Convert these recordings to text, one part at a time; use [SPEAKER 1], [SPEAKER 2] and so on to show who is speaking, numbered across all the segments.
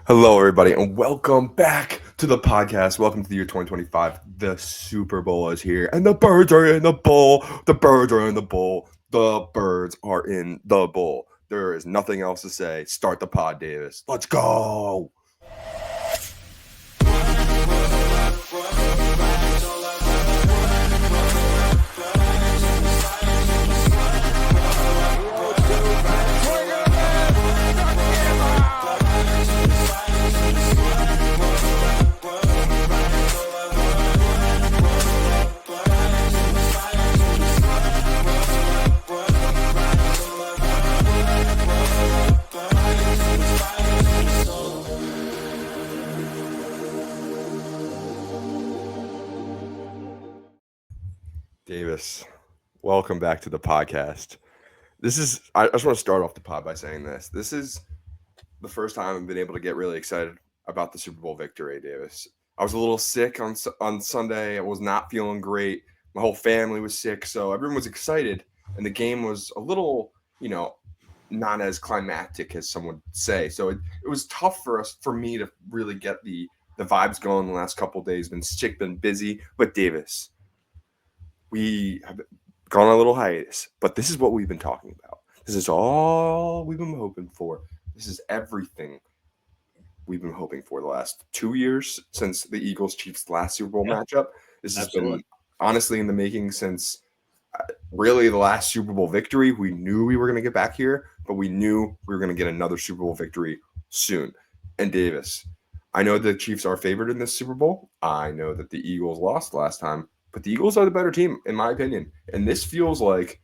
[SPEAKER 1] Hello, everybody, and welcome back to the podcast. Welcome to the year 2025. The Super Bowl is here, and the birds are in the bowl. The birds are in the bowl. The birds are in the bowl. There is nothing else to say. Start the pod, Davis. Let's go. Davis, welcome back to the podcast. I just want to start off the pod by saying this. This is the first time I've been able to get really excited about the Super Bowl victory, Davis. I was a little sick on Sunday. I was not feeling great. My whole family was sick, so everyone was excited, and the game was a little, not as climactic as some would say. So it was tough for me to really get the vibes going the last couple of days. Been sick, been busy, but Davis, we have gone on a little hiatus, but this is what we've been talking about. This is all we've been hoping for. This is everything we've been hoping for the last 2 years since the Eagles Chiefs last Super Bowl matchup. This has been honestly in the making since really the last Super Bowl victory. We knew we were going to get back here, but we knew we were going to get another Super Bowl victory soon. And Davis, I know the Chiefs are favored in this Super Bowl. I know that the Eagles lost last time, but the Eagles are the better team, in my opinion. And this feels like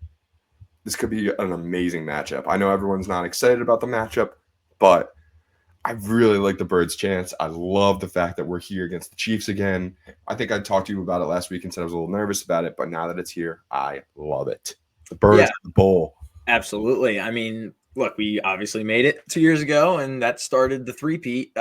[SPEAKER 1] this could be an amazing matchup. I know everyone's not excited about the matchup, but I really like the Birds' chance. I love the fact that we're here against the Chiefs again. I think I talked to you about it last week and said I was a little nervous about it, but now that it's here, I love it. The Birds, the bowl.
[SPEAKER 2] Absolutely. I mean, look, we obviously made it 2 years ago, and that started the three-peat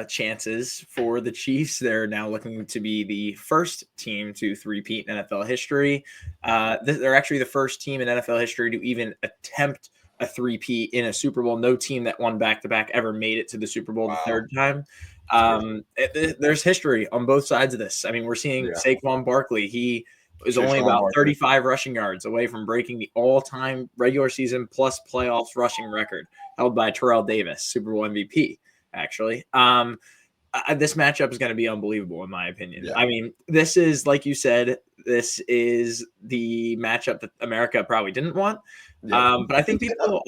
[SPEAKER 2] chances for the Chiefs. They're now looking to be the first team to three-peat in NFL history. They're actually the first team in NFL history to even attempt a three-peat in a Super Bowl. No team that won back-to-back ever made it to the Super Bowl the third time. There's history on both sides of this. I mean, we're seeing Saquon Barkley. He is only about 35 rushing yards away from breaking the all-time regular season plus playoffs rushing record held by Terrell Davis, Super Bowl MVP, actually. This matchup is going to be unbelievable, in my opinion. Yeah. I mean, this is, like you said, this is the matchup that America probably didn't want. Yeah. But I think people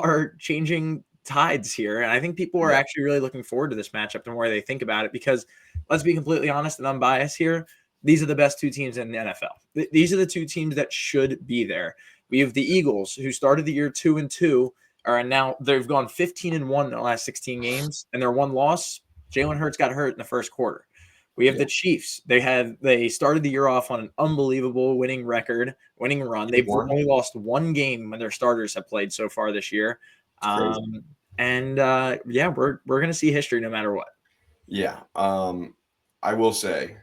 [SPEAKER 2] are changing tides here, and I think people are actually really looking forward to this matchup the more they think about it, because let's be completely honest and unbiased here. These are the best two teams in the NFL. These are the two teams that should be there. We have the Eagles, who started the year 2-2, and now they've gone 15-1 in the last 16 games, and their one loss, Jalen Hurts got hurt in the first quarter. We have the Chiefs. They started the year off on an unbelievable winning run. They've only lost one game when their starters have played so far this year. We're going to see history no matter what.
[SPEAKER 1] Yeah. I will say,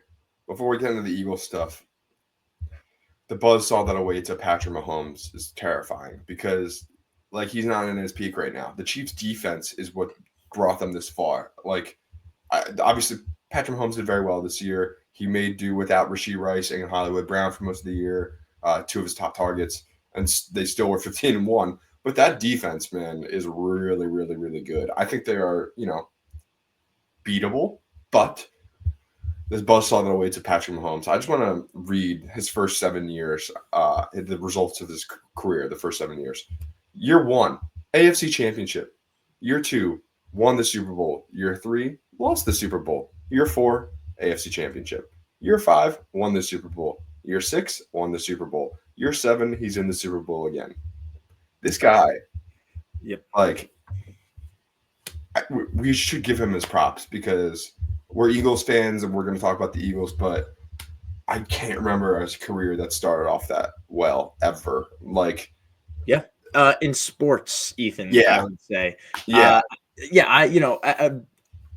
[SPEAKER 1] before we get into the Eagles stuff, the buzzsaw that awaits at Patrick Mahomes is terrifying because, he's not in his peak right now. The Chiefs' defense is what brought them this far. Obviously, Patrick Mahomes did very well this year. He made do without Rashee Rice and Hollywood Brown for most of the year, two of his top targets, and they still were 15-1. But that defense, man, is really, really, really good. I think they are, beatable, but this buzzsaw that awaits at Patrick Mahomes. I just want to read his first 7 years, the results of his career, the first 7 years. Year 1, AFC Championship. Year 2, won the Super Bowl. Year 3, lost the Super Bowl. Year 4, AFC Championship. Year 5, won the Super Bowl. Year 6, won the Super Bowl. Year 7, he's in the Super Bowl again. This guy, we should give him his props because we're Eagles fans and we're going to talk about the Eagles, but I can't remember his career that started off that well ever.
[SPEAKER 2] In sports, Ethan, I would say.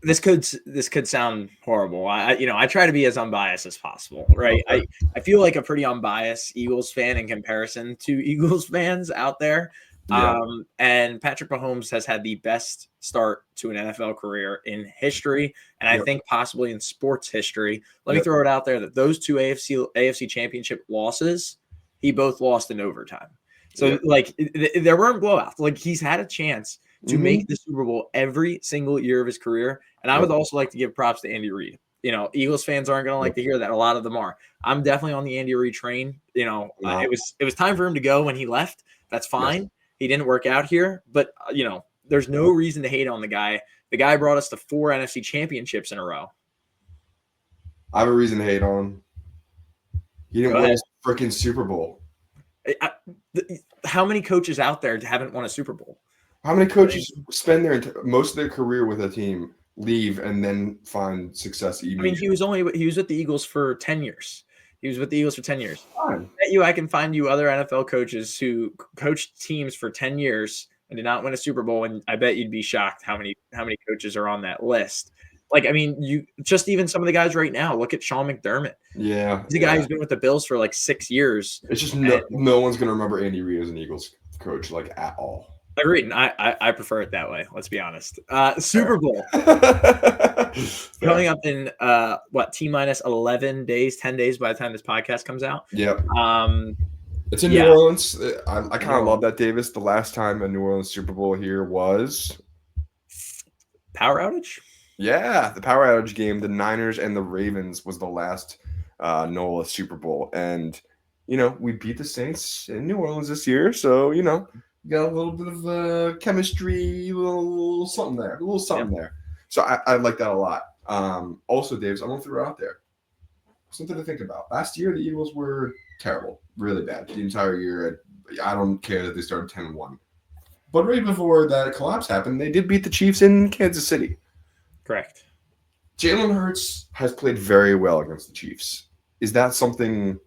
[SPEAKER 2] This could sound horrible. I try to be as unbiased as possible, right? I feel like a pretty unbiased Eagles fan in comparison to Eagles fans out there.
[SPEAKER 1] Yeah.
[SPEAKER 2] And Patrick Mahomes has had the best start to an NFL career in history, and I
[SPEAKER 1] Yep.
[SPEAKER 2] think possibly in sports history. Let me
[SPEAKER 1] Yep.
[SPEAKER 2] throw it out there that those two AFC championship losses, he both lost in overtime. So
[SPEAKER 1] Yep.
[SPEAKER 2] like there weren't blowouts. Like he's had a chance to
[SPEAKER 1] Mhm.
[SPEAKER 2] make the Super Bowl every single year of his career. And I would
[SPEAKER 1] Yep.
[SPEAKER 2] also like to give props to Andy Reid. Eagles fans aren't going to like
[SPEAKER 1] Yep.
[SPEAKER 2] to hear that. A lot of them are. I'm definitely on the Andy Reid train.
[SPEAKER 1] No.
[SPEAKER 2] It was time for him to go when he left. That's
[SPEAKER 1] Yes.
[SPEAKER 2] fine. He didn't work out here, but there's no reason to hate on the guy. The guy brought us to 4 NFC championships in a row.
[SPEAKER 1] I have a reason to hate on him. He didn't
[SPEAKER 2] Go
[SPEAKER 1] win
[SPEAKER 2] ahead.
[SPEAKER 1] a freaking Super Bowl.
[SPEAKER 2] How many coaches out there haven't won a Super Bowl?
[SPEAKER 1] How many coaches spend most of their career with a team, leave, and then find success immediately?
[SPEAKER 2] I mean, he was with the Eagles for 10 years. He was with the Eagles for 10 years.
[SPEAKER 1] Fine.
[SPEAKER 2] I can find you other NFL coaches who coached teams for 10 years and did not win a Super Bowl, and I bet you'd be shocked how many coaches are on that list. Like, I mean, you just even some of the guys right now. Look at Sean McDermott.
[SPEAKER 1] Yeah.
[SPEAKER 2] He's a guy who's been with the Bills for like 6 years.
[SPEAKER 1] It's just no one's gonna remember Andy Reid as an Eagles coach like at all.
[SPEAKER 2] Agreed. And I prefer it that way. Let's be honest. Super Bowl coming up in T-minus 11 days, 10 days by the time this podcast comes out.
[SPEAKER 1] Yep. It's in
[SPEAKER 2] Yeah.
[SPEAKER 1] New Orleans. I kind of love that, Davis. The last time a New Orleans Super Bowl here was
[SPEAKER 2] power outage.
[SPEAKER 1] Yeah, the power outage game. The Niners and the Ravens was the last NOLA Super Bowl, and we beat the Saints in New Orleans this year. So got a little bit of chemistry, a little something there, there. So I like that a lot. Also, Davis, I want to throw out there something to think about. Last year, the Eagles were terrible, really bad the entire year. I don't care that they started 10-1. But right before that collapse happened, they did beat the Chiefs in Kansas City.
[SPEAKER 2] Correct.
[SPEAKER 1] Jalen Hurts has played very well against the Chiefs. Is that something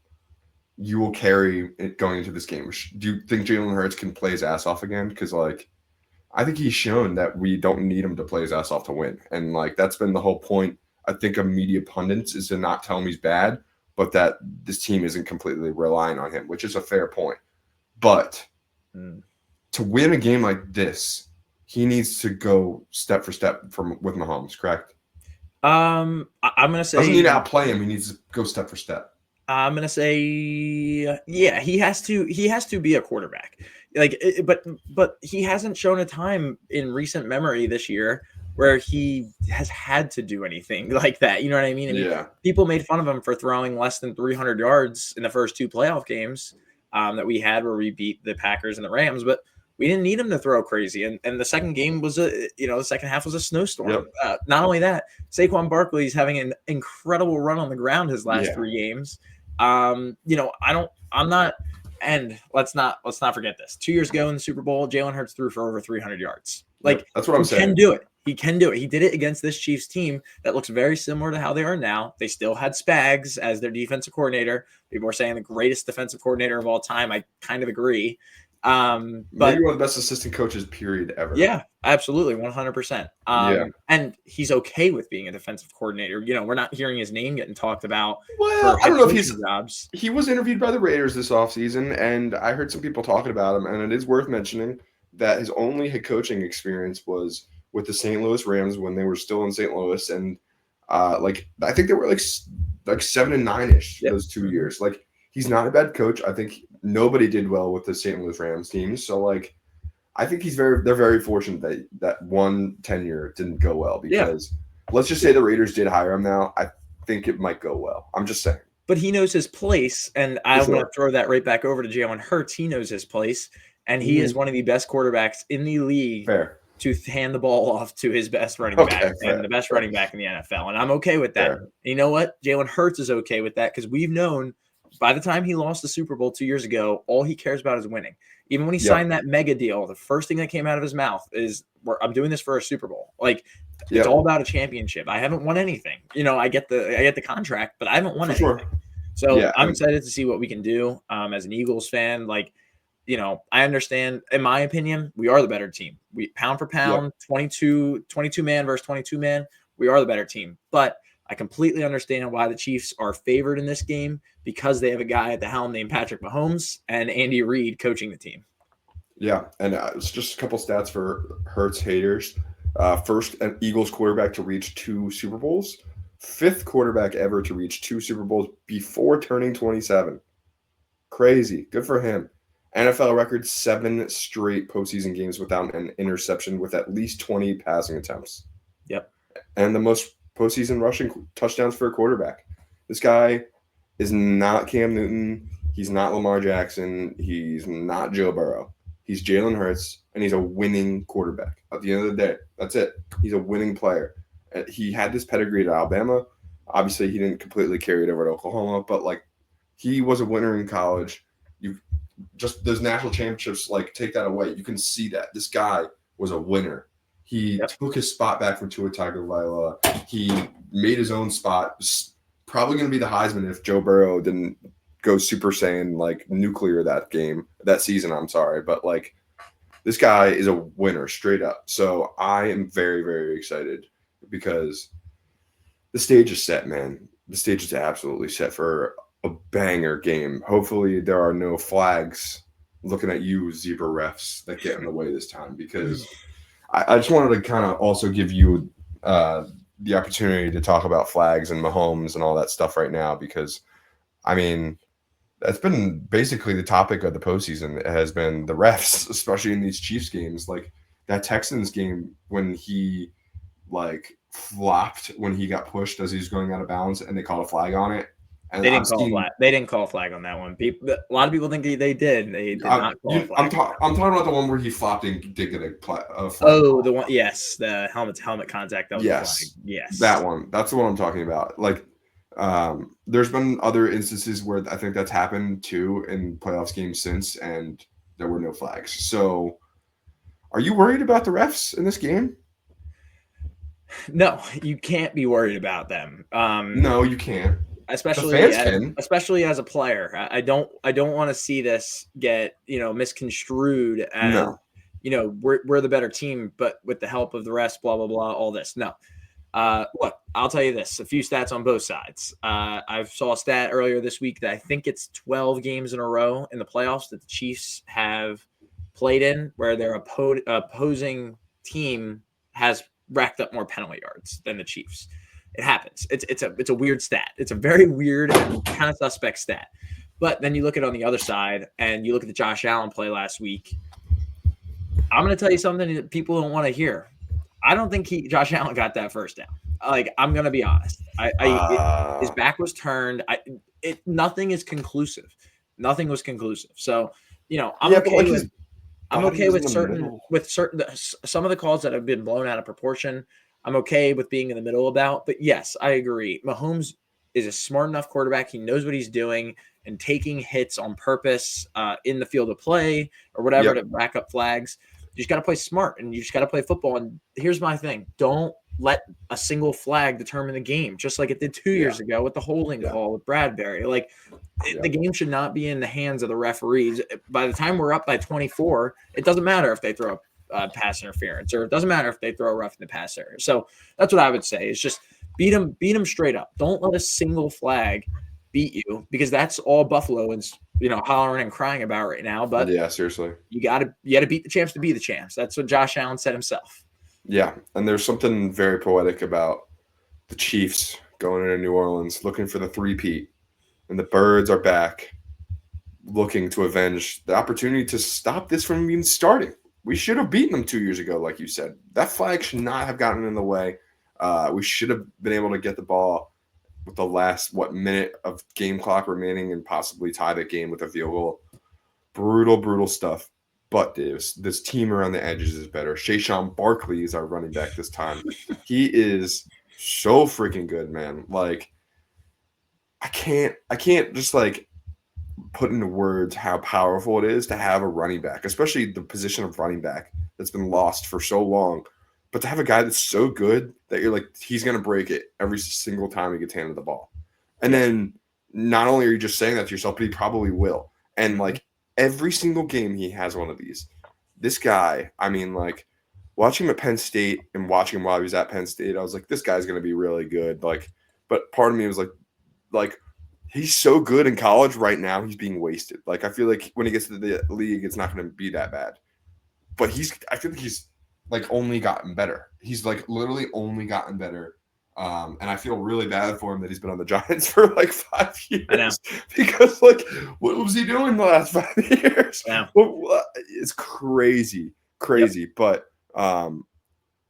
[SPEAKER 1] you will carry going into this game? Do you think Jalen Hurts can play his ass off again? Because, I think he's shown that we don't need him to play his ass off to win. And, that's been the whole point, I think, of media pundits is to not tell him he's bad, but that this team isn't completely relying on him, which is a fair point. But to win a game like this, he needs to go step for step with Mahomes, correct?
[SPEAKER 2] I'm gonna say
[SPEAKER 1] doesn't need to outplay him. He needs to go step for step.
[SPEAKER 2] I'm gonna say, yeah, he has to be a quarterback. But he hasn't shown a time in recent memory this year where he has had to do anything like that. You know what I mean? People made fun of him for throwing less than 300 yards in the first 2 playoff games that we had where we beat the Packers and the Rams, but we didn't need him to throw crazy. And the second game was the second half was a snowstorm.
[SPEAKER 1] Yep.
[SPEAKER 2] Not only that, Saquon Barkley's having an incredible run on the ground his last 3 games. I'm not, and let's not forget this. 2 years ago in the Super Bowl, Jalen Hurts threw for over 300 yards.
[SPEAKER 1] That's what I'm saying.
[SPEAKER 2] He can do it. He can do it. He did it against this Chiefs team that looks very similar to how they are now. They still had Spags as their defensive coordinator. People are saying the greatest defensive coordinator of all time. I kind of agree. But
[SPEAKER 1] maybe one of the best assistant coaches, period, ever.
[SPEAKER 2] Yeah, absolutely, 100%. And he's okay with being a defensive coordinator. We're not hearing his name getting talked about.
[SPEAKER 1] Well, I don't know if he's
[SPEAKER 2] jobs.
[SPEAKER 1] He was interviewed by the Raiders this offseason, and I heard some people talking about him. And it is worth mentioning that his only head coaching experience was with the St. Louis Rams when they were still in St. Louis, and I think they were like 7-9-ish those 2 years. He's not a bad coach. I think nobody did well with the St. Louis Rams team. So, I think they're very fortunate that one tenure didn't go well because let's just say the Raiders did hire him now. I think it might go well. I'm just saying.
[SPEAKER 2] But he knows his place, and I want to throw that right back over to Jalen Hurts. He knows his place, and he is one of the best quarterbacks in the league to hand the ball off to his best running back and the best running back in the NFL. And I'm okay with that. You know what? Jalen Hurts is okay with that because we've known by the time he lost the Super Bowl 2 years ago, all he cares about is winning. Even when he signed that mega deal, the first thing that came out of his mouth is, I'm doing this for a Super Bowl. It's all about a championship. I haven't won anything. I get the contract, but I haven't won anything. Sure. So I'm excited to see what we can do as an Eagles fan. I understand, in my opinion, we are the better team. We pound for pound, 22 man versus 22 man. We are the better team. But I completely understand why the Chiefs are favored in this game because they have a guy at the helm named Patrick Mahomes and Andy Reid coaching the team.
[SPEAKER 1] Yeah, and it's just a couple stats for Hurts haters. First, an Eagles quarterback to reach 2 Super Bowls. Fifth quarterback ever to reach 2 Super Bowls before turning 27. Crazy. Good for him. NFL record 7 straight postseason games without an interception with at least 20 passing attempts.
[SPEAKER 2] Yep.
[SPEAKER 1] And the most postseason rushing touchdowns for a quarterback. This guy is not Cam Newton. He's not Lamar Jackson. He's not Joe Burrow. He's Jalen Hurts, and he's a winning quarterback. At the end of the day, that's it. He's a winning player. He had this pedigree at Alabama. Obviously, he didn't completely carry it over to Oklahoma, but like he was a winner in college. You just those national championships, like take that away. You can see that this guy was a winner. He took his spot back from Tua Tagovailoa. He made his own spot. Probably going to be the Heisman if Joe Burrow didn't go Super Saiyan like nuclear that season. I'm sorry, but like this guy is a winner straight up. So I am very, very excited because the stage is set, man. The stage is absolutely set for a banger game. Hopefully there are no flags looking at you, zebra refs, that get in the way this time because I just wanted to kind of also give you the opportunity to talk about flags and Mahomes and all that stuff right now because, I mean, that's been basically the topic of the postseason. It has been the refs, especially in these Chiefs games. Like that Texans game when he like flopped when he got pushed as he was going out of bounds and they called a flag on it. And
[SPEAKER 2] They didn't call a flag. They didn't call a flag on that one. People, a lot of people think they did. They did not call a flag.
[SPEAKER 1] I'm talking about the one where he flopped and did get a flag.
[SPEAKER 2] Oh, the one, yes, the helmet contact. That was the flag. Yes,
[SPEAKER 1] that one. That's the one I'm talking about. Like, there's been other instances where I think that's happened too in playoffs games since, and there were no flags. So, are you worried about the refs in this game?
[SPEAKER 2] No, you can't be worried about them.
[SPEAKER 1] No, you can't.
[SPEAKER 2] Especially as a player. I don't want to see this get misconstrued as we're the better team, but with the help of the rest, blah blah blah, all this. No. Look, I'll tell you this: a few stats on both sides. I saw a stat earlier this week that I think it's 12 games in a row in the playoffs that the Chiefs have played in where their opposing team has racked up more penalty yards than the Chiefs. It happens. It's a weird stat. It's a very weird and kind of suspect stat. But then you look at it on the other side and you look at the Josh Allen play last week. I'm going to tell you something that people don't want to hear. I don't think Josh Allen got that first down. Like, I'm going to be honest. His back was turned. Nothing is conclusive. Nothing was conclusive. So, I'm okay with certain some of the calls that have been blown out of proportion. I'm okay with being in the middle about, but yes, I agree. Mahomes is a smart enough quarterback. He knows what he's doing and taking hits on purpose in the field of play or whatever to rack up flags. You just got to play smart and you just got to play football. And here's my thing. Don't let a single flag determine the game, just like it did 2 years ago with the holding call with Bradbury. Like the game should not be in the hands of the referees. By the time we're up by 24, it doesn't matter if they throw pass interference, or it doesn't matter if they throw a rough in the pass area. So that's what I would say is just beat them straight up. Don't let a single flag beat you because that's all Buffalo is, hollering and crying about right now. But
[SPEAKER 1] yeah, seriously,
[SPEAKER 2] you gotta beat the champs to be the champs. That's what Josh Allen said himself.
[SPEAKER 1] Yeah, and there's something very poetic about the Chiefs going into New Orleans looking for the three-peat, and the Birds are back looking to avenge the opportunity to stop this from even starting. We should have beaten them 2 years ago, like you said. That flag should not have gotten in the way. We should have been able to get the ball with the last, minute of game clock remaining and possibly tie the game with a field goal. Brutal, brutal stuff. But this team around the edges is better. Shayshawn Barkley is our running back this time. He is so freaking good, man. Like, I can't just like put into words how powerful it is to have a running back, especially the position of running back that's been lost for so long. But to have a guy that's so good that you're like, he's going to break it every single time he gets handed the ball. And then not only are you just saying that to yourself, but he probably will. And like every single game he has one of these. This guy, I mean, like watching him at Penn State and watching him while he was at Penn State, I was like, this guy's going to be really good. Like, but part of me was like, he's so good in college right now, he's being wasted. Like, I feel like when he gets to the league, it's not going to be that bad. but I feel like he's like only gotten better. He's like literally only gotten better. And I feel really bad for him that he's been on the Giants for like 5 years.
[SPEAKER 2] I know.
[SPEAKER 1] Because like, what was he doing the last 5 years?
[SPEAKER 2] Yeah.
[SPEAKER 1] It's crazy.
[SPEAKER 2] Yep.
[SPEAKER 1] But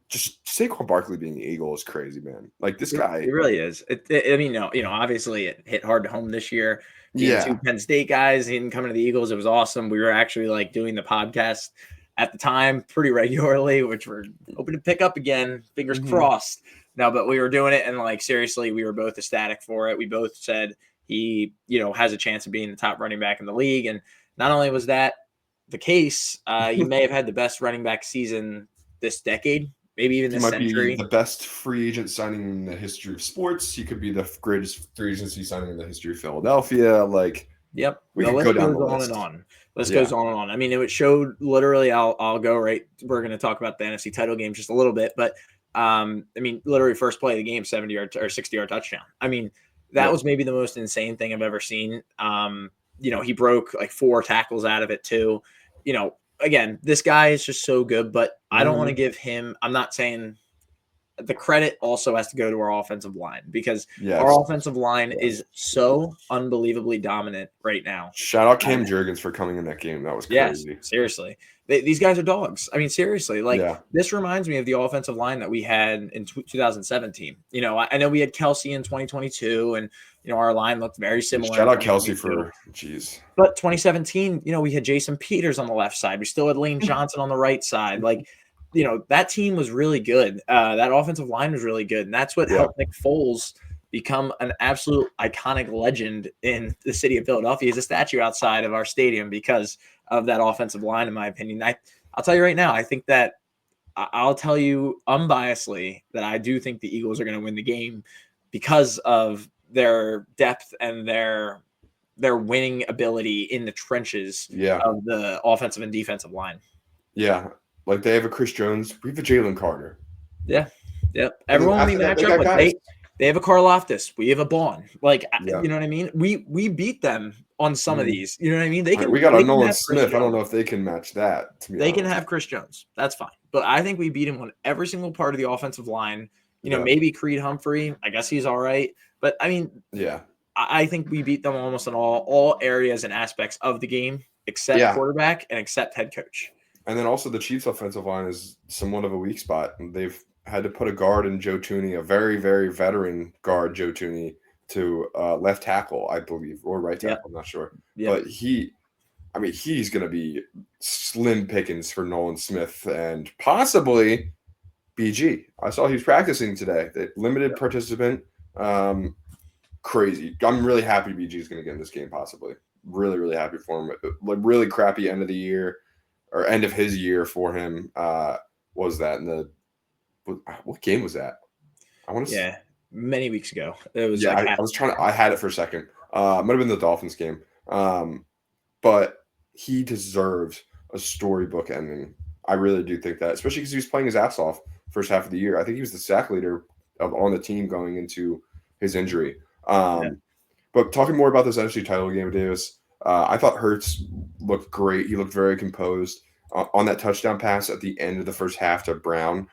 [SPEAKER 1] just Saquon Barkley being the Eagle is crazy, man. Like this guy,
[SPEAKER 2] it really is. I mean, no, obviously it hit hard to home this year. Being two Penn State guys and coming to the Eagles, it was awesome. We were actually like doing the podcast at the time pretty regularly, which we're hoping to pick up again. Fingers crossed. No, but we were doing it, and like seriously, we were both ecstatic for it. We both said he, has a chance of being the top running back in the league, and not only was that the case, he may have had the best running back season this decade. Maybe even this century.
[SPEAKER 1] Be the best free agent signing in the history of sports. He could be the greatest free agency signing in the history of Philadelphia. Like,
[SPEAKER 2] yep,
[SPEAKER 1] we could go down the list.
[SPEAKER 2] On and on. List goes on and on. I mean, it showed literally. I'll go right. We're going to talk about the NFC title game just a little bit, but I mean, literally first play of the game, 70-yard or 60-yard touchdown. I mean, that was maybe the most insane thing I've ever seen. He broke like 4 tackles out of it too. Again, this guy is just so good, but I don't want to give him, I'm not saying the credit also has to go to our offensive line because our offensive line is so unbelievably dominant right now.
[SPEAKER 1] Shout out Cam Jurgens for coming in that game. That was crazy.
[SPEAKER 2] Yes, seriously. These guys are dogs. I mean, seriously, this reminds me of the offensive line that we had in 2017. I know we had Kelsey in 2022 and, our line looked very similar.
[SPEAKER 1] Shout out Kelsey for, geez.
[SPEAKER 2] But 2017, we had Jason Peters on the left side. We still had Lane Johnson on the right side. Like, that team was really good. That offensive line was really good. And that's what helped Nick Foles become an absolute iconic legend in the city of Philadelphia. He's a statue outside of our stadium because of that offensive line, in my opinion. I'll tell you right now, I think that I'll tell you unbiasedly that I do think the Eagles are going to win the game because of their depth and their winning ability in the trenches of the offensive and defensive line.
[SPEAKER 1] Yeah. Like they have a Chris Jones. We have a Jalen Carter.
[SPEAKER 2] Yeah. Yep. Everyone we match up with, they have a Karlaftis. We have a Bond. Like, you know what I mean? We beat them on some of these. You know what I mean? They can.
[SPEAKER 1] We got a Nolan Smith. I don't know if they can match that.
[SPEAKER 2] They can have Chris Jones. That's fine. But I think we beat him on every single part of the offensive line. Maybe Creed Humphrey. I guess he's all right. But I mean, I think we beat them almost in all areas and aspects of the game, except quarterback and except head coach.
[SPEAKER 1] And then also the Chiefs' offensive line is somewhat of a weak spot. They've had to put a guard in Joe Tooney, a very, very veteran guard, Joe Tooney, to left tackle, I believe, or right tackle. I'm not sure. But he's going to be slim pickings for Nolan Smith and possibly BG. I saw he was practicing today. Limited participant. Crazy. I'm really happy BG is going to get in this game, possibly. Really, really happy for him. Like really crappy end of the year or end of his year for him. Was that in the what game was that? I want to say
[SPEAKER 2] many weeks ago. It was
[SPEAKER 1] I was trying to I had it for a second. It might have been the Dolphins game. But he deserves a storybook ending. I really do think that, especially because he was playing his ass off first half of the year. I think he was the sack leader on the team going into his injury. But talking more about this NFC title game, Davis, I thought Hurts looked great. He looked very composed on that touchdown pass at the end of the first half to Brown.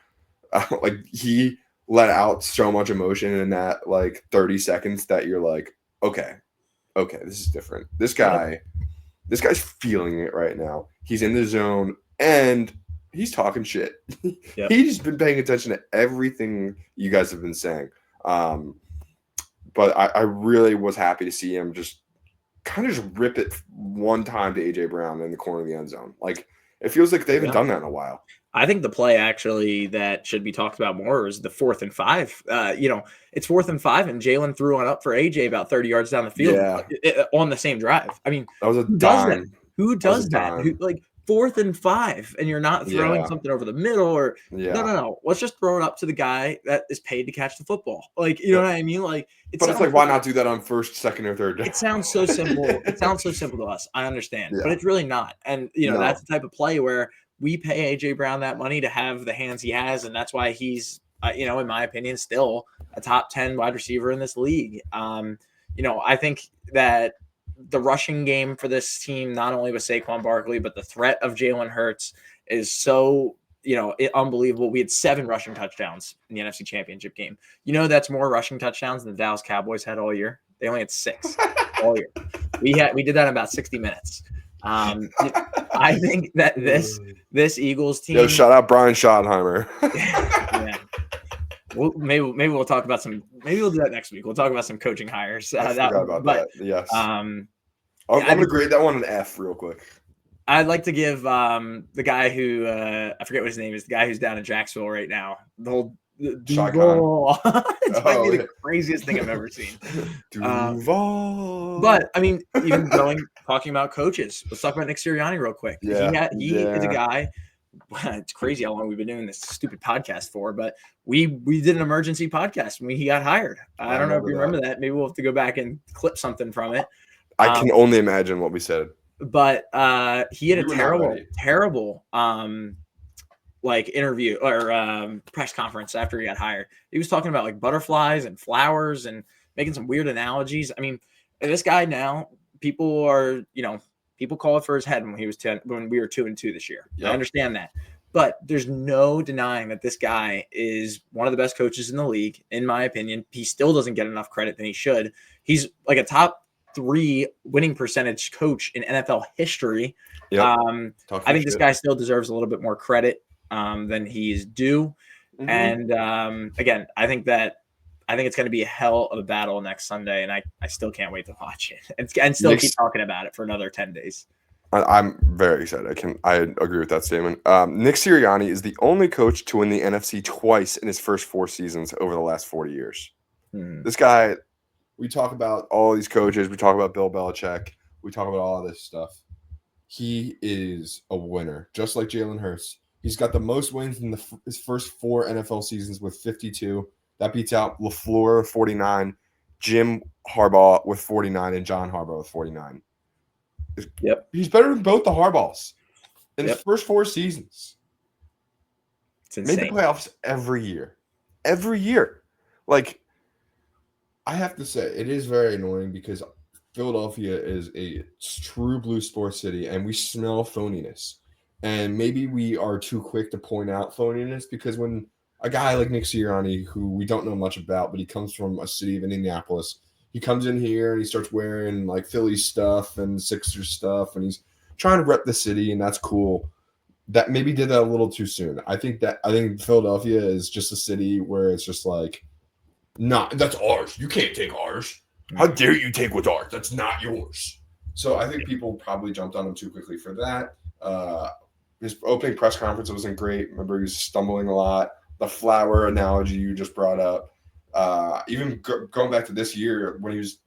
[SPEAKER 1] Like he let out so much emotion in that like 30 seconds that you're like, okay, this is different. This guy's feeling it right now. He's in the zone and he's talking shit. He's been paying attention to everything you guys have been saying. But I really was happy to see him just kind of just rip it one time to A.J. Brown in the corner of the end zone. Like, it feels like they haven't done that in a while.
[SPEAKER 2] I think the play actually that should be talked about more is the 4th and 5. It's 4th and 5, and Jalen threw one up for A.J. about 30 yards down the field on the same drive. I mean,
[SPEAKER 1] that was a dime.
[SPEAKER 2] Who does that? Who, like, 4th and 5, and you're not throwing something over the middle or no. Let's just throw it up to the guy that is paid to catch the football. Like, you know what I mean? Like,
[SPEAKER 1] it's like, why not do that on first, second, or third down?
[SPEAKER 2] It sounds so simple. It sounds so simple to us. I understand, but it's really not. And that's the type of play where we pay AJ Brown that money to have the hands he has, and that's why he's, in my opinion, still a top 10 wide receiver in this league. I think that the rushing game for this team, not only with Saquon Barkley, but the threat of Jalen Hurts is so unbelievable. We had 7 rushing touchdowns in the NFC Championship game. That's more rushing touchdowns than the Dallas Cowboys had all year. They only had 6 all year. We did that in about 60 minutes. I think that this Eagles team.
[SPEAKER 1] Yo, shout out Brian Schottenheimer.
[SPEAKER 2] Yeah. Maybe we'll talk about some. Maybe we'll do that next week. We'll talk about some coaching hires.
[SPEAKER 1] I forgot about that. Yes. I'm gonna grade that one an F real quick.
[SPEAKER 2] I'd like to give the guy who I forget what his name is. The guy who's down in Jacksonville right now. The whole Duval. It might be the craziest thing I've ever seen.
[SPEAKER 1] Duval.
[SPEAKER 2] But I mean, even talking about coaches. Let's talk about Nick Sirianni real quick.
[SPEAKER 1] Yeah.
[SPEAKER 2] He is a guy. It's crazy how long we've been doing this stupid podcast for, but we did an emergency podcast when he got hired. I don't know if you remember that. Maybe we'll have to go back and clip something from it.
[SPEAKER 1] I can only imagine what we said.
[SPEAKER 2] But he had a terrible interview or press conference after he got hired. He was talking about like butterflies and flowers and making some weird analogies. I mean, this guy now, people call it for his head when he was when we were 2-2 this year. Yep. I understand that. But there's no denying that this guy is one of the best coaches in the league, in my opinion. He still doesn't get enough credit than he should. He's like a top 3 winning percentage coach in NFL history. Yep. I think this guy still deserves a little bit more credit than he's due. Mm-hmm. And again, I think it's going to be a hell of a battle next Sunday, and I still can't wait to watch it and still keep talking about it for another 10 days.
[SPEAKER 1] I'm very excited. I agree with that statement. Nick Sirianni is the only coach to win the NFC twice in his first 4 seasons over the last 40 years. This guy, we talk about all these coaches. We talk about Bill Belichick. We talk about all of this stuff. He is a winner, just like Jalen Hurts. He's got the most wins in his first 4 NFL seasons with 52. That beats out LaFleur with 49, Jim Harbaugh with 49, and John Harbaugh with 49.
[SPEAKER 2] Yep.
[SPEAKER 1] He's better than both the Harbaughs in his first 4 seasons.
[SPEAKER 2] It's insane.
[SPEAKER 1] Made the playoffs every year. Every year. Like, I have to say, it is very annoying because Philadelphia is a true blue sports city, and we smell phoniness. And maybe we are too quick to point out phoniness because when a guy like Nick Sirianni, who we don't know much about, but he comes from a city of Indianapolis, he comes in here and he starts wearing like Philly stuff and Sixers stuff, and he's trying to rep the city, and that's cool. That maybe did that a little too soon. I think Philadelphia is just a city where it's just like, nah, that's ours. You can't take ours. How dare you take what's ours? That's not yours. So I think people probably jumped on him too quickly for that. His opening press conference wasn't great. Remember, he was stumbling a lot. The flower analogy you just brought up. Even going back to this year when he was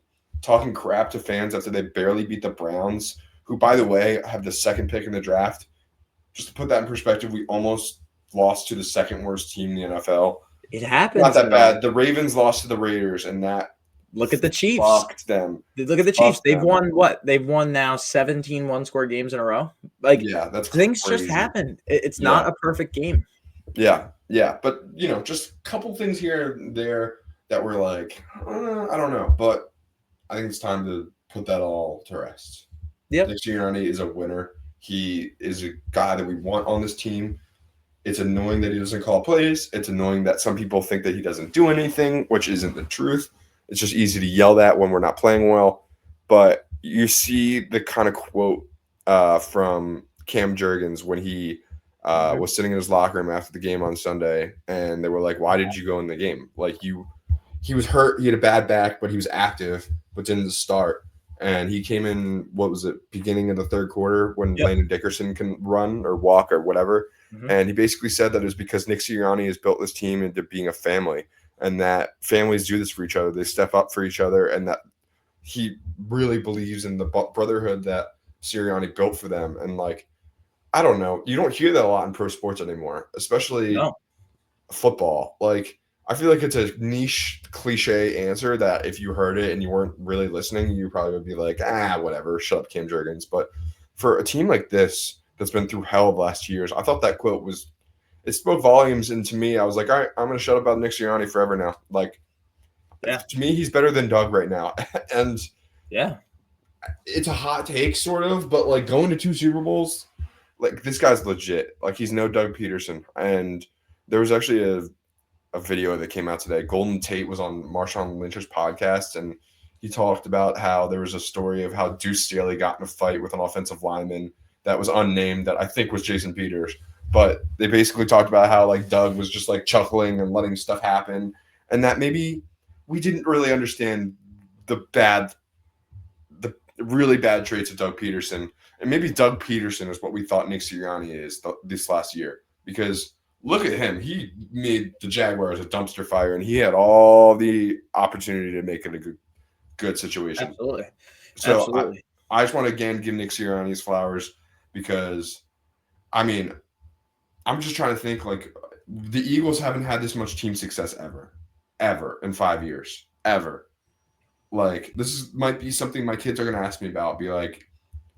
[SPEAKER 1] talking crap to fans after they barely beat the Browns, who, by the way, have the 2nd pick in the draft. Just to put that in perspective, we almost lost to the 2nd worst team in the NFL.
[SPEAKER 2] It happens.
[SPEAKER 1] Not that bad. The Ravens lost to the Raiders, and that
[SPEAKER 2] look at the Chiefs.
[SPEAKER 1] Fucked them.
[SPEAKER 2] Look at the Chiefs. They've won what? They've won now 17 one-score games in a row. Like,
[SPEAKER 1] yeah, that's
[SPEAKER 2] things
[SPEAKER 1] crazy.
[SPEAKER 2] Just happen. It's not a perfect game.
[SPEAKER 1] Yeah, but just a couple things here and there that were like, I don't know, but I think it's time to put that all to rest.
[SPEAKER 2] Yep.
[SPEAKER 1] Nick Sirianni is a winner. He is a guy that we want on this team. It's annoying that he doesn't call plays. It's annoying that some people think that he doesn't do anything, which isn't the truth. It's just easy to yell that when we're not playing well. But you see the kind of quote from Cam Jurgens when he was sitting in his locker room after the game on Sunday, and they were like, why did you go in the game? Like, he was hurt. He had a bad back, but he was active, but didn't start. And he came in, beginning of the 3rd quarter when Landon Dickerson can run or walk or whatever. Mm-hmm. And he basically said that it was because Nick Sirianni has built this team into being a family, and that families do this for each other. They step up for each other, and that he really believes in the brotherhood that Sirianni built for them. And, like, I don't know. You don't hear that a lot in pro sports anymore, especially football. Like, I feel like it's a niche cliche answer that if you heard it and you weren't really listening, you probably would be like, whatever, shut up, Cam Jurgens. But for a team like this that's been through hell the last years, I thought that quote it spoke volumes. And to me, I was like, all right, I'm going to shut up about Nick Sirianni forever now. Like, to me, he's better than Doug right now. And it's a hot take sort of, but like going to 2 Super Bowls, like this guy's legit. Like he's no Doug Peterson. And there was actually a video that came out today. Golden Tate was on Marshawn Lynch's podcast, and he talked about how there was a story of how Deuce Staley got in a fight with an offensive lineman that was unnamed that I think was Jason Peters. But they basically talked about how like Doug was just like chuckling and letting stuff happen, and that maybe we didn't really understand the really bad traits of Doug Peterson. And maybe Doug Peterson is what we thought Nick Sirianni is this last year. Because look at him. He made the Jaguars a dumpster fire, and he had all the opportunity to make it a good situation.
[SPEAKER 2] Absolutely.
[SPEAKER 1] So
[SPEAKER 2] Absolutely.
[SPEAKER 1] I just want to, again, give Nick Sirianni his flowers because, I mean, I'm just trying to think, like, the Eagles haven't had this much team success ever in 5 years, ever. Like, might be something my kids are going to ask me about. Be like,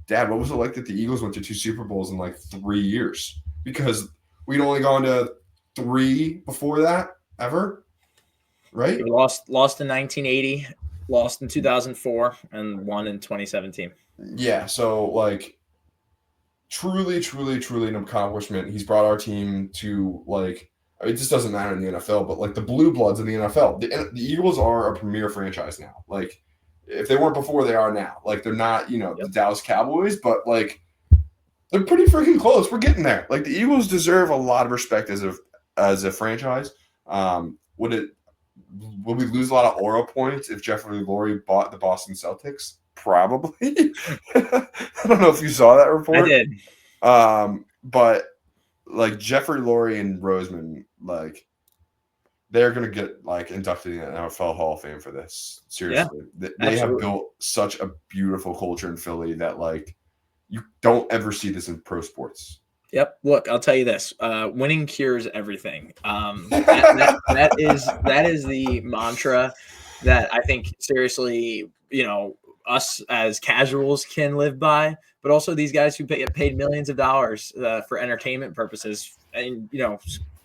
[SPEAKER 1] Dad, what was it like that the Eagles went to 2 Super Bowls in like 3 years? Because we'd only gone to 3 before that ever, right?
[SPEAKER 2] We lost in 1980, lost in 2004, and won in 2017.
[SPEAKER 1] Yeah, so like truly an accomplishment. He's brought our team to like, I mean, it just doesn't matter in the NFL, but like the blue bloods in the NFL, the Eagles are a premier franchise now. Like if they weren't before, they are now. Like they're not, the Dallas Cowboys, but like they're pretty freaking close. We're getting there. Like the Eagles deserve a lot of respect as a franchise. Would we lose a lot of aura points if Jeffrey Lurie bought the Boston Celtics? Probably. I don't know if you saw that report.
[SPEAKER 2] I did.
[SPEAKER 1] But like Jeffrey Lurie and Roseman, like they're gonna get like inducted in the NFL Hall of Fame for this. Seriously, they have built such a beautiful culture in Philly that like you don't ever see this in pro sports.
[SPEAKER 2] Yep. Look, I'll tell you this: winning cures everything. That is the mantra that I think seriously, us as casuals can live by, but also these guys who get paid millions of dollars for entertainment purposes, and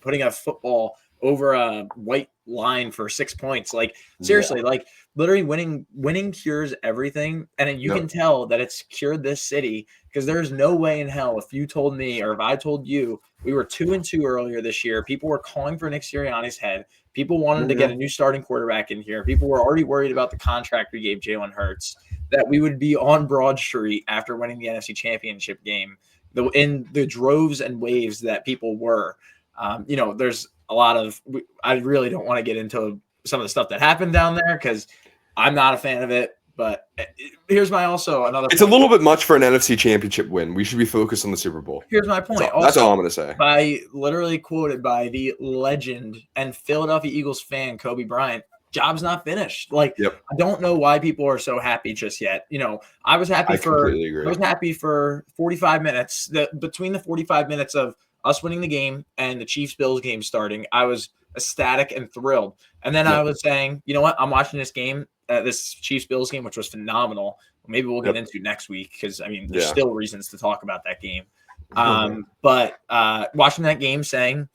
[SPEAKER 2] putting a football over a white line for 6 points. Like seriously, like literally winning cures everything. And you can tell that it's cured this city because there's no way in hell if you told me or if I told you we were 2-2 earlier this year, people were calling for Nick Sirianni's head. People wanted to get a new starting quarterback in here. People were already worried about the contract we gave Jalen Hurts, that we would be on Broad Street after winning the NFC Championship game, in the droves and waves that people were. There's a lot of – I really don't want to get into some of the stuff that happened down there because I'm not a fan of it. But here's my also another.
[SPEAKER 1] It's a little bit much for an NFC Championship win. We should be focused on the Super Bowl.
[SPEAKER 2] Here's my point.
[SPEAKER 1] That's all I'm going to say.
[SPEAKER 2] Literally quoted by the legend and Philadelphia Eagles fan Kobe Bryant. Job's not finished. Like I don't know why people are so happy just yet. I was happy I was happy for 45 minutes. Between the 45 minutes of us winning the game and the Chiefs-Bills game starting, I was ecstatic and thrilled. And then I was saying, you know what? I'm watching this game. This Chiefs-Bills game, which was phenomenal. Maybe we'll get into next week because, there's still reasons to talk about that game. But watching that game saying,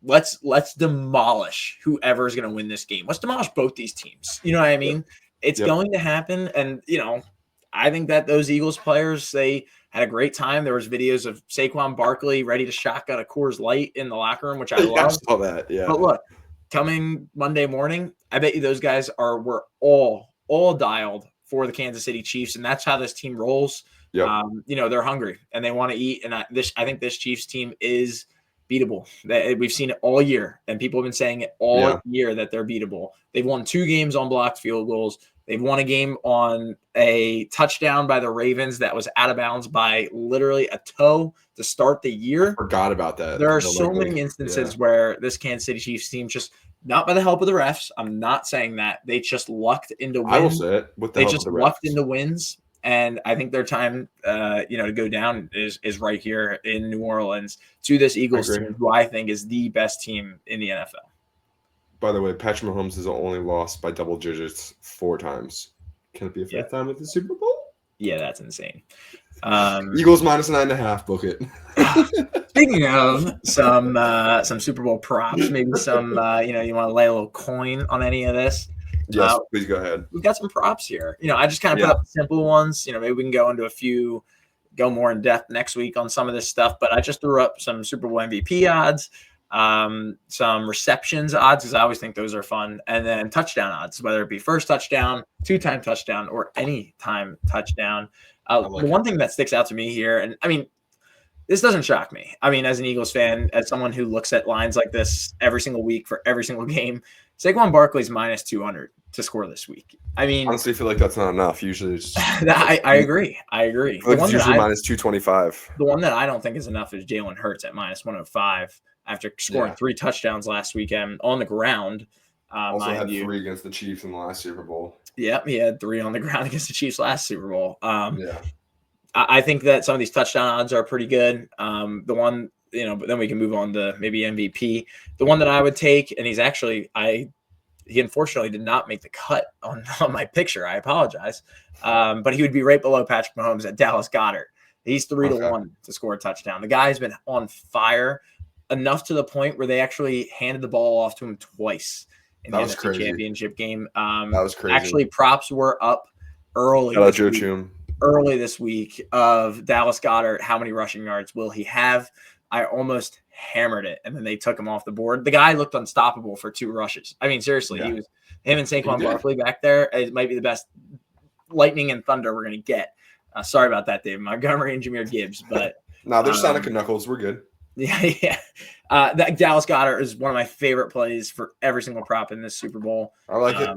[SPEAKER 2] let's demolish whoever's going to win this game. Let's demolish both these teams. You know what I mean? It's going to happen. And, I think that those Eagles players, they had a great time. There was videos of Saquon Barkley ready to shotgun a Coors Light in the locker room, which I love.
[SPEAKER 1] I saw that, yeah.
[SPEAKER 2] But look, coming Monday morning, I bet you those guys were all dialed for the Kansas City Chiefs, and that's how this team rolls. They're hungry and they want to eat. And I think this Chiefs team is beatable. We've seen it all year, and people have been saying it all year that they're beatable. They've won 2 games on blocked field goals. They've won a game on a touchdown by the Ravens that was out of bounds by literally a toe to start the year.
[SPEAKER 1] I forgot about that.
[SPEAKER 2] There are so many instances where this Kansas City Chiefs team just, not by the help of the refs, I'm not saying that, they just lucked into wins.
[SPEAKER 1] I will say it.
[SPEAKER 2] They just lucked into wins. And I think their time, to go down is right here in New Orleans to this Eagles team, who I think is the best team in the NFL.
[SPEAKER 1] By the way, Patrick Mahomes has only lost by double digits 4 times. Can it be a 5th time at the Super Bowl?
[SPEAKER 2] Yeah, that's insane.
[SPEAKER 1] Eagles minus 9.5. Book it.
[SPEAKER 2] Speaking of some Super Bowl props, maybe some you want to lay a little coin on any of this.
[SPEAKER 1] Yes, please go ahead.
[SPEAKER 2] We've got some props here. I just kind of put up simple ones. Maybe we can go into a few go more in depth next week on some of this stuff, but I just threw up some Super Bowl MVP odds, some receptions odds, because I always think those are fun, and then touchdown odds, whether it be first touchdown, 2-time touchdown, or any time touchdown. The one thing that sticks out to me here, and I mean, this doesn't shock me. I mean, as an Eagles fan, as someone who looks at lines like this every single week for every single game, Saquon Barkley's minus 200 to score this week. I mean,
[SPEAKER 1] honestly, I feel like that's not enough. Usually, it's
[SPEAKER 2] I agree.
[SPEAKER 1] It's usually minus 225.
[SPEAKER 2] The one that I don't think is enough is Jalen Hurts at minus 105 after scoring 3 touchdowns last weekend on the ground.
[SPEAKER 1] Also had 3 against the Chiefs in the last Super Bowl.
[SPEAKER 2] Yep, he had 3 on the ground against the Chiefs last Super Bowl. I think that some of these touchdown odds are pretty good. The one, but then we can move on to maybe MVP. The one that I would take, and he unfortunately did not make the cut on my picture. I apologize. But he would be right below Patrick Mahomes at Dallas Goedert. He's 3-1 to score a touchdown. The guy's been on fire enough to the point where they actually handed the ball off to him twice in the NFC Championship game.
[SPEAKER 1] That was crazy.
[SPEAKER 2] Actually, props were up early. Early this week of Dallas Goedert. How many rushing yards will he have? I almost hammered it, and then they took him off the board. The guy looked unstoppable for 2 rushes. I mean, seriously, he was him and Saquon Barkley back there. It might be the best lightning and thunder we're going to get. Sorry about that, Dave Montgomery and Jahmyr Gibbs, but
[SPEAKER 1] no, they're Sonic and Knuckles. We're good.
[SPEAKER 2] Yeah. That Dallas Goedert is one of my favorite plays for every single prop in this Super Bowl.
[SPEAKER 1] I like it.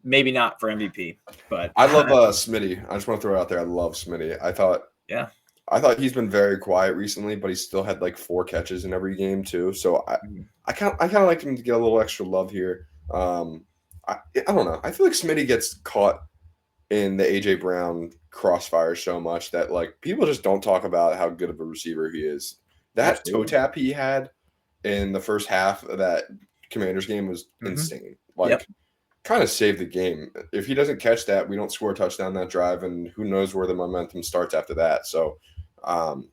[SPEAKER 2] Maybe not for MVP, but
[SPEAKER 1] I love Smitty. I just want to throw it out there. I love Smitty. I thought he's been very quiet recently, but he still had like 4 catches in every game too. So I kind of like him to get a little extra love here. I don't know. I feel like Smitty gets caught in the AJ Brown crossfire so much that like people just don't talk about how good of a receiver he is. That toe tap he had in the first half of that Commanders game was insane. Kind of saved the game. If he doesn't catch that, we don't score a touchdown that drive, and who knows where the momentum starts after that. So, shout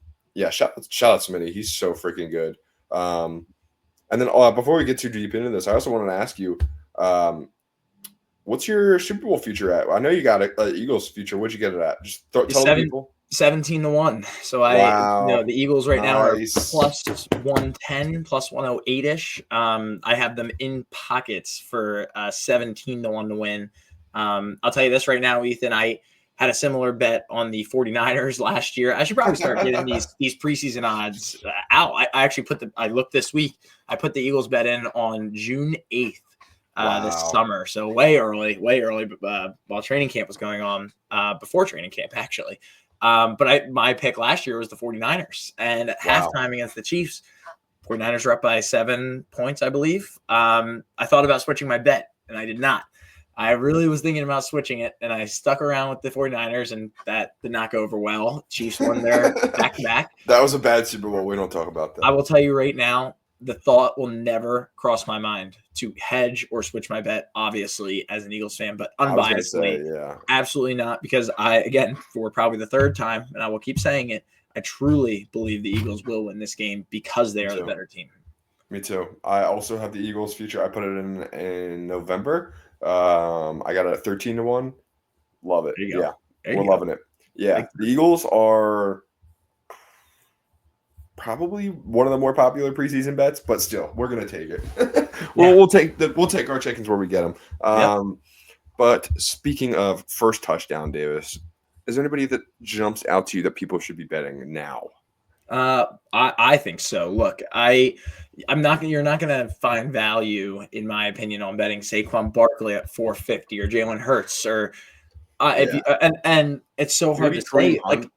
[SPEAKER 1] out Smitty. He's so freaking good. And then before we get too deep into this, I also wanted to ask you, what's your Super Bowl future at? I know you got an Eagles future. What'd you get it at? Just tell people.
[SPEAKER 2] 17-1. So the Eagles right now are plus 110, plus 108-ish. I have them in pockets for 17-1 to win. I'll tell you this right now, Ethan, I had a similar bet on the 49ers last year. I should probably start getting these preseason odds out. I actually I looked this week. I put the Eagles bet in on June 8th. This summer. So way early, while training camp was going on, before training camp, actually. But my pick last year was the 49ers, and at halftime against the Chiefs, 49ers were up by 7 points, I believe. I thought about switching my bet, and I did not. I really was thinking about switching it, and I stuck around with the 49ers, and that did not go over well. Chiefs won their back-to-back.
[SPEAKER 1] That was a bad Super Bowl. We don't talk about that.
[SPEAKER 2] I will tell you right now, the thought will never cross my mind to hedge or switch my bet, obviously, as an Eagles fan, but unbiasedly, absolutely not, because for probably the 3rd time, and I will keep saying it, I truly believe the Eagles will win this game because they are the better team.
[SPEAKER 1] Me too. I also have the Eagles future. I put it in November. I got it at 13-1. Love it. Yeah, we're loving it. Yeah, the Eagles are probably one of the more popular preseason bets, but still, we're gonna take it. We'll take our chickens where we get them. But speaking of first touchdown, Davis, is there anybody that jumps out to you that people should be betting now?
[SPEAKER 2] I think so. Look, you're not going to find value, in my opinion, on betting Saquon Barkley at 450 or Jalen Hurts or and it's so hard to say. Like,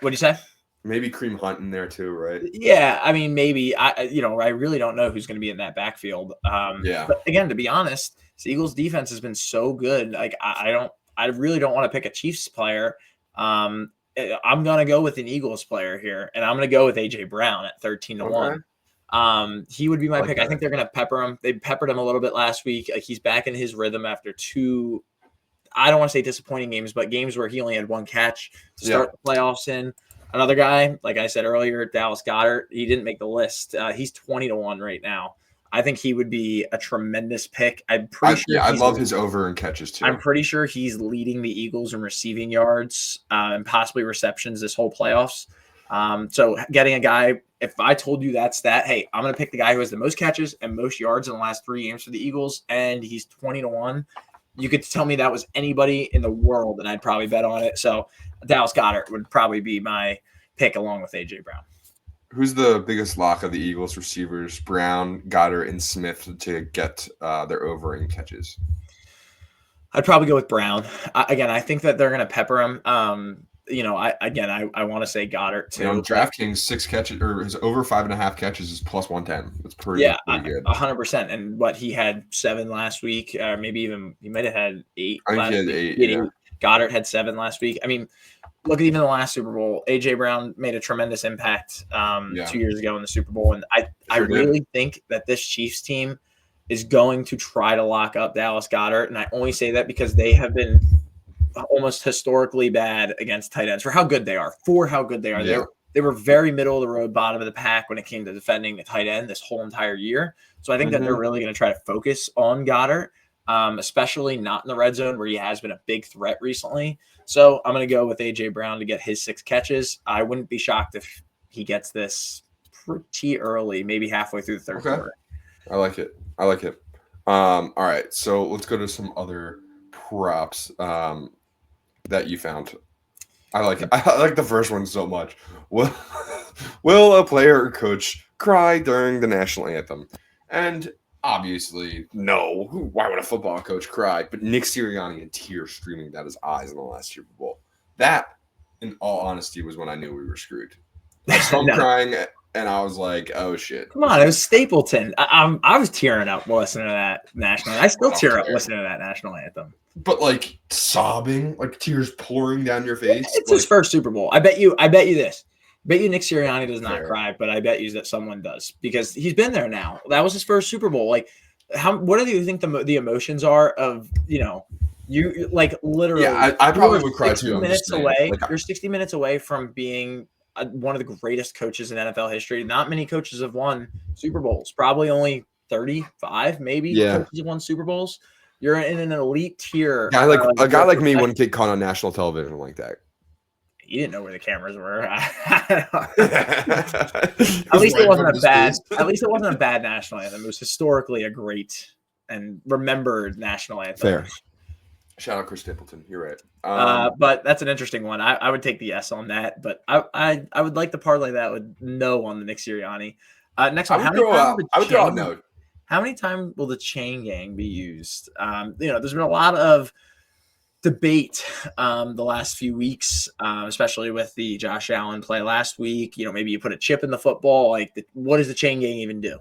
[SPEAKER 2] what do you say?
[SPEAKER 1] Maybe Kareem Hunt in there too, right?
[SPEAKER 2] Yeah, I mean, maybe. I really don't know who's going to be in that backfield. But again, to be honest, the Eagles' defense has been so good. Like, I really don't want to pick a Chiefs player. I'm going to go with an Eagles player here, and I'm going to go with AJ Brown at 13-1. He would be my pick. I think they're going to pepper him. They peppered him a little bit last week. Like, he's back in his rhythm after 2, I don't want to say disappointing games, but games where he only had 1 catch to start the playoffs in. Another guy, like I said earlier, Dallas Goedert, he didn't make the list. He's 20-1 right now. I think he would be a tremendous pick. I'm pretty sure.
[SPEAKER 1] I love his over and catches too.
[SPEAKER 2] I'm pretty sure he's leading the Eagles in receiving yards and possibly receptions this whole playoffs. So getting a guy, if I told you that stat, hey, I'm going to pick the guy who has the most catches and most yards in the last 3 games for the Eagles, and he's 20-1. You could tell me that was anybody in the world, and I'd probably bet on it. So Dallas Goedert would probably be my pick along with A.J. Brown.
[SPEAKER 1] Who's the biggest lock of the Eagles receivers? Brown, Goddard, and Smith to get their over in catches.
[SPEAKER 2] I'd probably go with Brown. I think that they're going to pepper him. I want to say Goddard too.
[SPEAKER 1] On DraftKings, 6 catches or his over 5.5 catches is plus 110. That's pretty good.
[SPEAKER 2] 100%. And what he had 7 last week, maybe even he might have had 8.
[SPEAKER 1] I think he had 8. Yeah.
[SPEAKER 2] Goddard had 7 last week. I mean, look at even the last Super Bowl. A.J. Brown made a tremendous impact 2 years ago in the Super Bowl. And I really think that this Chiefs team is going to try to lock up Dallas Goedert. And I only say that because they have been almost historically bad against tight ends for how good they are. Yeah. They were very middle of the road, bottom of the pack when it came to defending the tight end this whole entire year. So I think that they're really going to try to focus on Goddard, especially not in the red zone where he has been a big threat recently. So I'm going to go with A.J. Brown to get his 6 catches. I wouldn't be shocked if he gets this pretty early, maybe halfway through the third quarter.
[SPEAKER 1] I like it. All right, so let's go to some other props that you found. I like the first one so much. Will a player or coach cry during the national anthem? And obviously, no. Why would a football coach cry? But Nick Sirianni in tears streaming down his eyes in the last Super Bowl. That, in all honesty, was when I knew we were screwed. I saw him crying, and I was like, "Oh shit!"
[SPEAKER 2] Come on, it was Stapleton. I was tearing up listening to that national. I still tear up listening to that national anthem.
[SPEAKER 1] But like sobbing, like tears pouring down your face.
[SPEAKER 2] It's his first Super Bowl. I bet you this. I bet you Nick Sirianni does not cry, but I bet you that someone does because he's been there now. That was his first Super Bowl. Like, what do you think the emotions are of you like literally?
[SPEAKER 1] Yeah, I probably would cry too.
[SPEAKER 2] You're 60 minutes away from being one of the greatest coaches in NFL history. Not many coaches have won Super Bowls. Probably only 35, maybe. Coaches have won Super Bowls. You're in an elite tier.
[SPEAKER 1] A guy like me wouldn't get caught on national television like that.
[SPEAKER 2] You didn't know where the cameras were. At least it wasn't a bad. At least it wasn't a bad national anthem. It was historically a great and remembered national anthem.
[SPEAKER 1] Fair. Shout out Chris Stapleton. You're right.
[SPEAKER 2] But that's an interesting one. I would take the S on that, but I would like to parlay that with no on the Nick Sirianni. Next one.
[SPEAKER 1] I would throw out no.
[SPEAKER 2] How many times will the chain gang be used? There's been a lot of debate the last few weeks, especially with the Josh Allen play last week. Maybe you put a chip in the football. Like, what does the chain gang even do?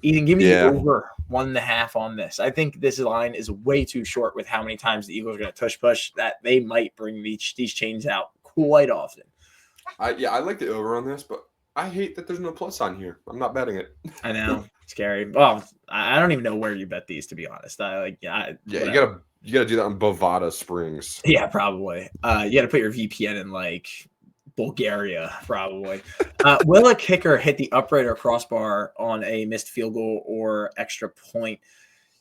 [SPEAKER 2] Ethan, give me the over 1.5 on this. I think this line is way too short with how many times the Eagles are going to tush push that they might bring these chains out quite often.
[SPEAKER 1] I like the over on this, but I hate that there's no plus on here. I'm not betting it.
[SPEAKER 2] I know. Scary. Well, I don't even know where you bet these, to be honest.
[SPEAKER 1] You gotta do that on Bovada Springs.
[SPEAKER 2] Yeah, probably. You gotta put your VPN in like Bulgaria, probably. Will a kicker hit the upright or crossbar on a missed field goal or extra point?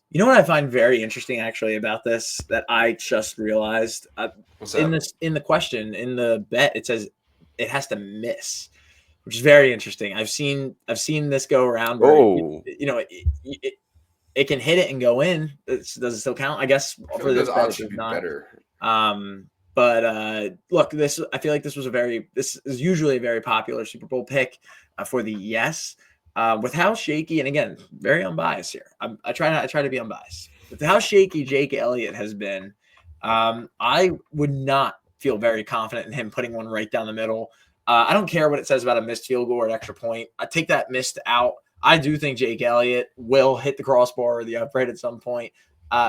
[SPEAKER 2] You know what I find very interesting actually about this that I just realized in the question in the bet it says it has to miss, which is very interesting. I've seen this go around where it can hit it and go in. Does it still count? I guess for this bet it does not. Better. But look, I feel like this is usually a very popular Super Bowl pick for the yes. With how shaky, and again, very unbiased here. I try to be unbiased. With how shaky Jake Elliott has been, I would not feel very confident in him putting one right down the middle. I don't care what it says about a missed field goal or an extra point. I take that missed out. I do think Jake Elliott will hit the crossbar or the upright at some point.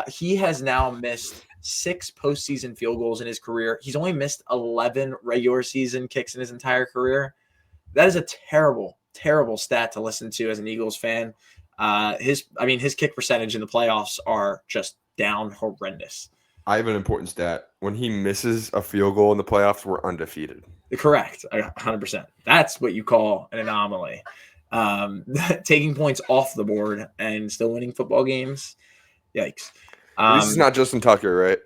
[SPEAKER 2] He has now missed 6 postseason field goals in his career. He's only missed 11 regular season kicks in his entire career. That is a terrible, terrible stat to listen to as an Eagles fan. His kick percentage in the playoffs are just down horrendous.
[SPEAKER 1] I have an important stat. When he misses a field goal in the playoffs, we're undefeated.
[SPEAKER 2] Correct. 100%. That's what you call an anomaly. taking points off the board and still winning football games. Yikes.
[SPEAKER 1] At least it's not Justin Tucker, right?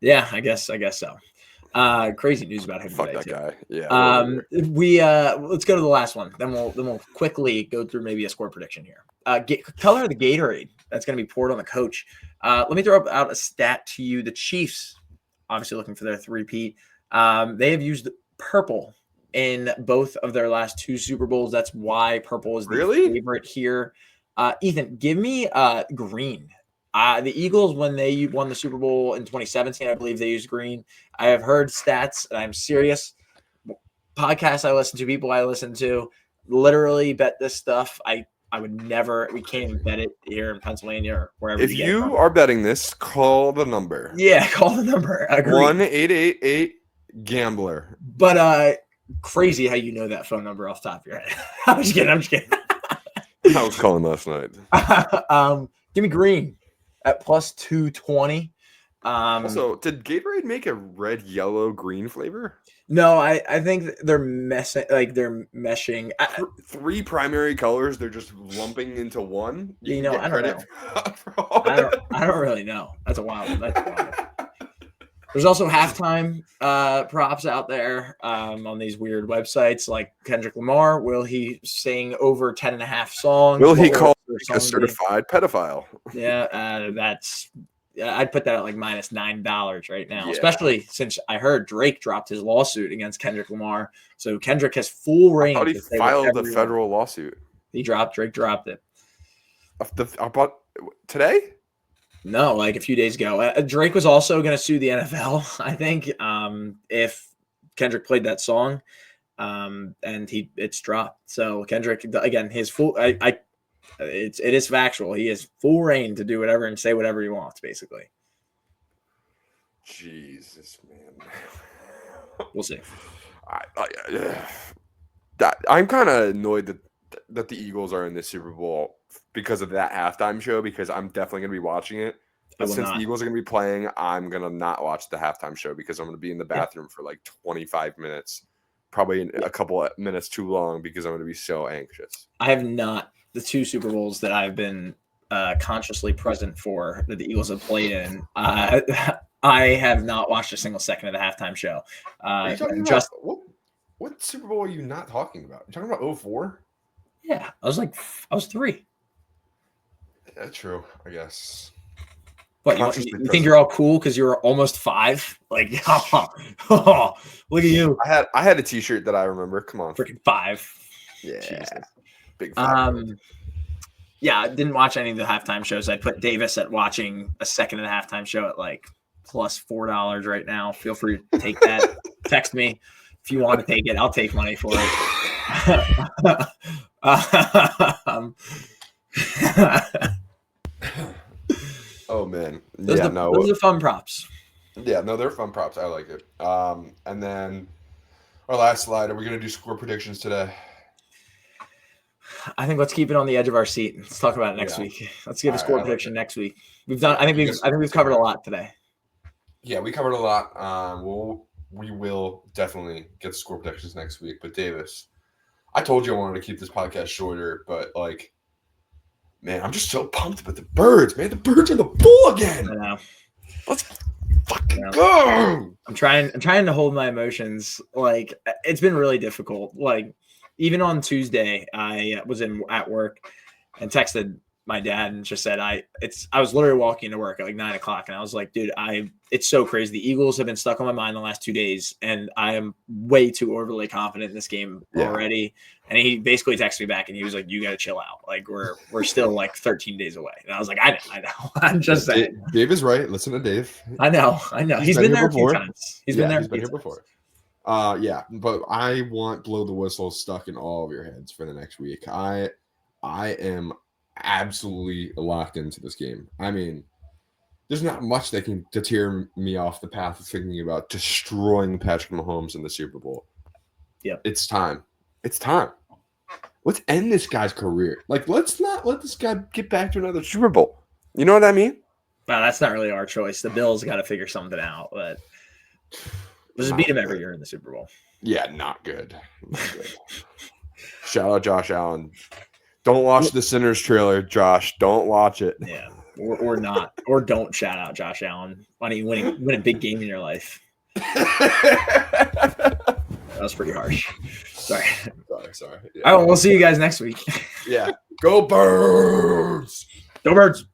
[SPEAKER 2] Yeah, I guess so. Crazy news about him
[SPEAKER 1] Fuck
[SPEAKER 2] today
[SPEAKER 1] that
[SPEAKER 2] too.
[SPEAKER 1] guy. Yeah.
[SPEAKER 2] Let's go to the last one. Then we'll quickly go through maybe a score prediction here. Color of the Gatorade that's going to be poured on the coach. Let me throw out a stat to you. The Chiefs, obviously looking for their three-peat. They have used purple in both of their last 2 Super Bowls. That's why purple is the favorite here. Ethan, give me green. The Eagles, when they won the Super Bowl in 2017, I believe they used green. I have heard stats, and I'm serious. Podcasts I listen to, people I listen to, literally bet this stuff. I would never. We can't even bet it here in Pennsylvania or wherever.
[SPEAKER 1] If you are betting this, call the number.
[SPEAKER 2] Yeah, call the number.
[SPEAKER 1] 1-888-GAMBLER.
[SPEAKER 2] But crazy how you know that phone number off the top of your head. I'm just kidding.
[SPEAKER 1] I was calling last night.
[SPEAKER 2] Give me green at plus 220.
[SPEAKER 1] Also, did Gatorade make a red, yellow, green flavor?
[SPEAKER 2] No, I think they're meshing.
[SPEAKER 1] 3 primary colors. They're just lumping into one.
[SPEAKER 2] I don't know. I don't really know. That's a wild one. There's also halftime props out there on these weird websites like Kendrick Lamar. Will he sing over 10 and a half songs?
[SPEAKER 1] Will he call a certified pedophile?
[SPEAKER 2] Yeah, I'd put that at like minus $9 right now, especially since I heard Drake dropped his lawsuit against Kendrick Lamar. So Kendrick has full reign.
[SPEAKER 1] I thought he filed a federal lawsuit.
[SPEAKER 2] Drake dropped it.
[SPEAKER 1] About today?
[SPEAKER 2] No, like a few days ago. Drake was also going to sue the NFL, I think, if Kendrick played that song, and it's dropped. So Kendrick, again, his full, it is factual. He has full reign to do whatever and say whatever he wants, basically.
[SPEAKER 1] Jesus, man.
[SPEAKER 2] We'll see.
[SPEAKER 1] I'm kind of annoyed that the Eagles are in this Super Bowl because of that halftime show, because I'm definitely going to be watching it. But since the Eagles are going to be playing, I'm going to not watch the halftime show because I'm going to be in the bathroom for like 25 minutes, probably a couple of minutes too long because I'm going to be so anxious.
[SPEAKER 2] I have not. The 2 Super Bowls that I've been consciously present for that the Eagles have played in, I have not watched a single second of the halftime show.
[SPEAKER 1] What Super Bowl are you not talking about? You're talking about 04?
[SPEAKER 2] Yeah, I was 3.
[SPEAKER 1] That's true, I guess.
[SPEAKER 2] What, you think you're all cool because you're almost 5? Like, look at you.
[SPEAKER 1] I had a T-shirt that I remember. Come on,
[SPEAKER 2] freaking 5.
[SPEAKER 1] Yeah,
[SPEAKER 2] Jesus.
[SPEAKER 1] Big 5.
[SPEAKER 2] Yeah, I didn't watch any of the halftime shows. I'd put Davis at watching a second of the halftime show at like plus $4 right now. Feel free to take that. Text me if you want to take it. I'll take money for it.
[SPEAKER 1] Oh man,
[SPEAKER 2] those are fun props.
[SPEAKER 1] Yeah, no, they're fun props. I like it. And then our last slide. Are we gonna do score predictions today?
[SPEAKER 2] I think let's keep it on the edge of our seat. Let's talk about it next week. Let's give a score prediction next week. We've done. I think we've covered a lot today.
[SPEAKER 1] Yeah, we covered a lot. We will definitely get the score predictions next week. But Davis, I told you I wanted to keep this podcast shorter, but like, man, I'm just so pumped about the Birds, man. The Birds are the bull again.
[SPEAKER 2] I know.
[SPEAKER 1] Let's fucking go.
[SPEAKER 2] I'm trying to hold my emotions. Like, it's been really difficult. Like, even on Tuesday, I was at work and texted my dad and just said, I was literally walking to work at like 9 o'clock. And I was like, dude, it's so crazy. The Eagles have been stuck on my mind the last 2 days. And I am way too overly confident in this game already. And he basically texted me back and he was like, you got to chill out. Like we're still like 13 days away. And I was like, I know. I'm just saying.
[SPEAKER 1] Dave is right. Listen to Dave.
[SPEAKER 2] I know. He's been there
[SPEAKER 1] before.
[SPEAKER 2] A few times. He's been here
[SPEAKER 1] before. But I want blow the whistle stuck in all of your heads for the next week. I am absolutely locked into this game. I mean, there's not much that can deter me off the path of thinking about destroying Patrick Mahomes in the Super Bowl.
[SPEAKER 2] Yeah,
[SPEAKER 1] it's time. Let's end this guy's career. Like, let's not let this guy get back to another Super Bowl. You know what I mean?
[SPEAKER 2] Well, that's not really our choice. The Bills got to figure something out, but let's just beat him every year in the Super Bowl.
[SPEAKER 1] Yeah, not good. Shout out Josh Allen. Don't watch the Sinners trailer, Josh. Don't watch it.
[SPEAKER 2] Yeah, or not, or don't shout out Josh Allen winning a big game in your life. That was pretty harsh. Sorry.
[SPEAKER 1] Sorry. Yeah.
[SPEAKER 2] All right, we'll see you guys next week.
[SPEAKER 1] Yeah. Go Birds!
[SPEAKER 2] Go Birds!